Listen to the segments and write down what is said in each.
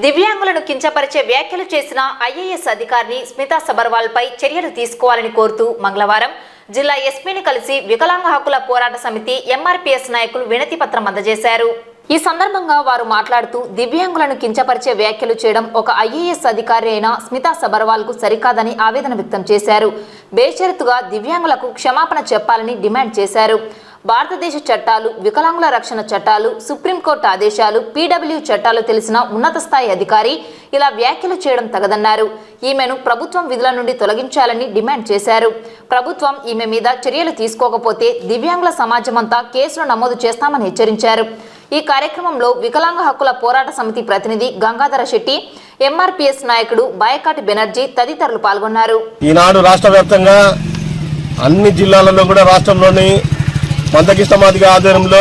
దివ్యాంగులను కించపరిచే వ్యాఖ్యలు చేసిన ఐఏఎస్ అధికారిని స్మితా సబర్వాల్ పై చర్యలు తీసుకోవాలని కోరుతూ మంగళవారం జిల్లా ఎస్పీని కలిసి వికలాంగ హక్కుల పోరాట సమితి ఎంఆర్పీఎస్ నాయకులు వినతి పత్రం అందజేశారు. ఈ సందర్భంగా వారు మాట్లాడుతూ దివ్యాంగులను కించపరిచే వ్యాఖ్యలు చేయడం ఒక ఐఏఎస్ అధికారి అయిన స్మితా సబర్వాల్ కు సరికాదని ఆవేదన వ్యక్తం చేశారు. బేషరతుగా దివ్యాంగులకు క్షమాపణ చెప్పాలని డిమాండ్ చేశారు. భారతదేశ చట్టాలు, వికలాంగుల రక్షణ చట్టాలు, సుప్రీంకోర్టు ఆదేశాలు, పీడబ్ల్యూ చట్టాలు తెలిసిన ఉన్నత స్థాయి అధికారి ఇలా వ్యాఖ్యలు చేయడం తగదన్నారు. ఈమెను ప్రభుత్వం విధుల నుండి తొలగించాలని డిమాండ్ చేశారు. ప్రభుత్వం ఈమె మీద చర్యలు తీసుకోకపోతే దివ్యాంగుల సమాజమంతా కేసులు నమోదు చేస్తామని హెచ్చరించారు. ఈ కార్యక్రమంలో వికలాంగ హక్కుల పోరాట సమితి ప్రతినిధి గంగాధర శెట్టి, ఎంఆర్పీఎస్ నాయకుడు బాయకాటి బెనర్జీ తదితరులు పాల్గొన్నారు. ఈనాడు రాష్ట్ర వ్యాప్తంగా అన్ని జిల్లాలలో కూడా రాష్ట్రంలోని మందకృష్ణ మాదిగ ఆధ్వర్యంలో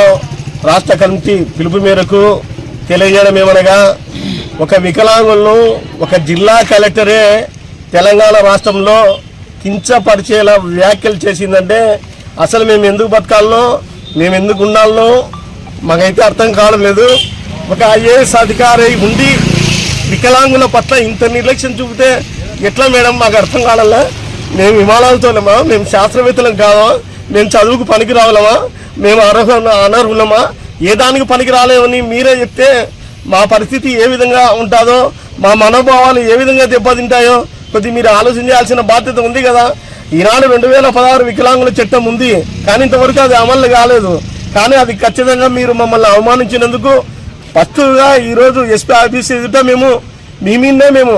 రాష్ట్ర కమిటీ పిలుపు మేరకు తెలియజేయడం ఏమనగా, ఒక వికలాంగులను ఒక జిల్లా కలెక్టరే తెలంగాణ రాష్ట్రంలో కించపరిచేలా వ్యాఖ్యలు చేసిందంటే అసలు మేము ఎందుకు బతకాలనో, మేము ఎందుకు ఉండాలనో మాకైతే అర్థం కావడం లేదు. ఒక ఐఏఎస్ అధికారి ఉండి వికలాంగుల పట్ల ఇంత నిర్లక్ష్యం చూపితే ఎట్లా మేడం? మాకు అర్థం కావాలా? మేము విమానాలతోలేమా? మేము శాస్త్రవేత్తలం కాదా? మేము చదువుకు పనికి రావాలమా? మేము అనర్హులమా? ఏ దానికి పనికి రాలేమని మీరే చెప్తే మా పరిస్థితి ఏ విధంగా ఉంటుందో, మా మనోభావాలు ఏ విధంగా దెబ్బతింటాయో కొద్ది మీరు ఆలోచించాల్సిన బాధ్యత ఉంది కదా. ఈనాడు 2016 వికలాంగుల చట్టం ఉంది, కానీ ఇంతవరకు అది అమలు కాలేదు. కానీ అది ఖచ్చితంగా మీరు మమ్మల్ని అవమానించినందుకు ఫస్ట్గా ఈరోజు ఎస్పీ ఆఫీస్ ఎదుట మేము మేము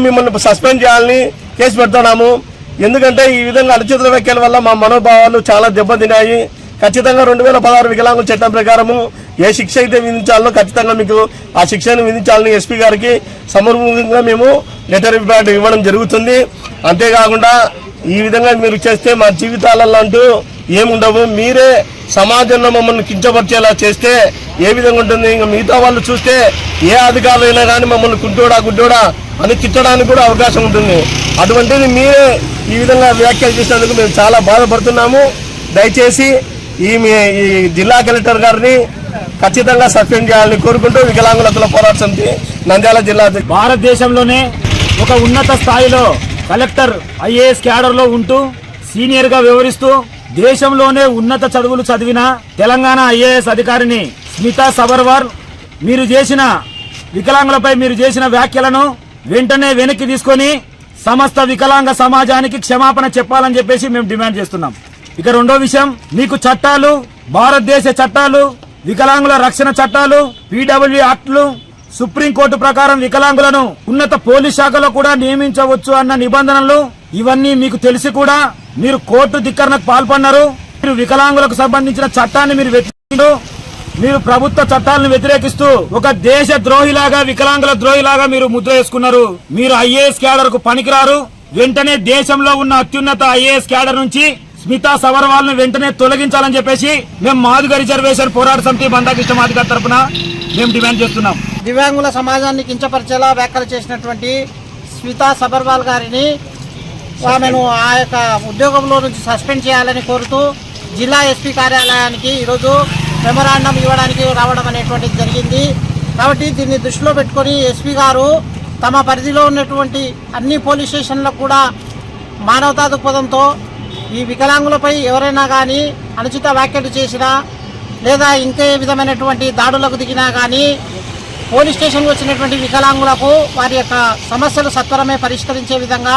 మిమ్మల్ని సస్పెండ్ చేయాలని కేసు పెడుతున్నాము. ఎందుకంటే ఈ విధంగా అనుచిత వ్యాఖ్యల వల్ల మా మనోభావాలు చాలా దెబ్బతిన్నాయి. ఖచ్చితంగా 2016 వికలాంగుల చట్టం ప్రకారము ఏ శిక్ష అయితే విధించాలో ఖచ్చితంగా మీకు ఆ శిక్షను విధించాలని ఎస్పీ గారికి సమర్పంగా మేము లెటర్ ఇవ్వడం జరుగుతుంది. అంతేకాకుండా ఈ విధంగా మీరు చేస్తే మా జీవితాలలో అంటూ ఏముండవు. మీరే సమాజంలో మమ్మల్ని కించపరిచేలా చేస్తే ఏ విధంగా ఉంటుంది? ఇంకా మిగతా వాళ్ళు చూస్తే ఏ అధికారులైనా కానీ మమ్మల్ని గుడ్డోడా అని తిట్టడానికి కూడా అవకాశం ఉంటుంది. అటువంటిది మీరే ఈ విధంగా వ్యాఖ్యలు చేసినందుకు మేము చాలా బాధపడుతున్నాము. దయచేసి ఈ జిల్లా కలెక్టర్ గారిని ఖచ్చితంగా సస్పెండ్ చేయాలని కోరుకుంటూ వికలాంగుల హక్కుల పోరాట సమితి నంద్యాల జిల్లా. భారతదేశంలోనే ఒక ఉన్నత స్థాయిలో కలెక్టర్ ఐఏఎస్ క్యాడర్లో ఉంటూ సీనియర్గా వ్యవహరిస్తూ దేశంలోనే ఉన్నత చదువులు చదివిన తెలంగాణ ఐఏఎస్ అధికారిని స్మితా సబర్వాల్ మీరు చేసిన వికలాంగులపై మీరు చేసిన వ్యాఖ్యలను వెంటనే వెనక్కి తీసుకొని సమస్త వికలాంగ సమాజానికి క్షమాపణ చెప్పాలని చెప్పేసి మేము డిమాండ్ చేస్తున్నాం. ఇక రెండో విషయం, మీకు చట్టాలు, భారతదేశ చట్టాలు, వికలాంగుల రక్షణ చట్టాలు, పీడబ్ల్యూ యాక్టులు, సుప్రీంకోర్టు ప్రకారం వికలాంగులను ఉన్నత పోలీస్ శాఖలో కూడా నియమించవచ్చు అన్న నిబంధనలు ఇవన్నీ మీకు తెలిసి కూడా మీరు కోర్టు ధిక్కరణకు పాల్పడినారు. మీరు వికలాంగులకు సంబంధించిన చట్టాన్ని మీరు ప్రభుత్వ చట్టాలను వ్యతిరేకిస్తూ ఒక దేశ ద్రోహిలాగా, వికలాంగుల ద్రోహిలాగా మీరు ముద్ర వేసుకున్నారు. మీరు ఐఏఎస్ క్యాడర్ కు పనికిరారు. వెంటనే దేశంలో ఉన్న అత్యున్నత ఐఏఎస్ క్యాడర్ నుంచి స్మితా సబర్వాల్ ను వెంటనే తొలగించాలని చెప్పేసి మేము మాదిగ రిజర్వేషన్ పోరాట సమితి మందకృష్ణ మాదిగ తరఫున మేము డిమాండ్ చేస్తున్నాం. దివ్యాంగుల సమాజాన్ని కించపరిచేలా వ్యాఖ్యలు చేసినటువంటి స్మితా సబర్వాల్ గారిని ఆమెను ఆ యొక్క ఉద్యోగంలో నుంచి సస్పెండ్ చేయాలని కోరుతూ జిల్లా ఎస్పీ కార్యాలయానికి ఈరోజు మెమరాండం ఇవ్వడానికి రావడం అనేటువంటిది జరిగింది. కాబట్టి దీన్ని దృష్టిలో పెట్టుకొని ఎస్పీ గారు తమ పరిధిలో ఉన్నటువంటి అన్ని పోలీస్ స్టేషన్లకు కూడా మానవతా దృక్పథంతో ఈ వికలాంగులపై ఎవరైనా కానీ అనుచిత వ్యాఖ్యలు చేసినా లేదా ఇంకే విధమైనటువంటి దాడులకు దిగినా కానీ పోలీస్ స్టేషన్కి వచ్చినటువంటి వికలాంగులకు వారి యొక్క సమస్యలు సత్వరమే పరిష్కరించే విధంగా,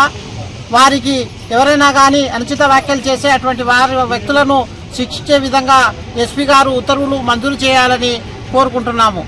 వారికి ఎవరైనా కానీ అనుచిత వ్యాఖ్యలు చేసే అటువంటి వారి వ్యక్తులను శిక్షించే విధంగా ఎస్పీ గారు ఉత్తర్వులు మంజూరు చేయాలని కోరుకుంటున్నాము.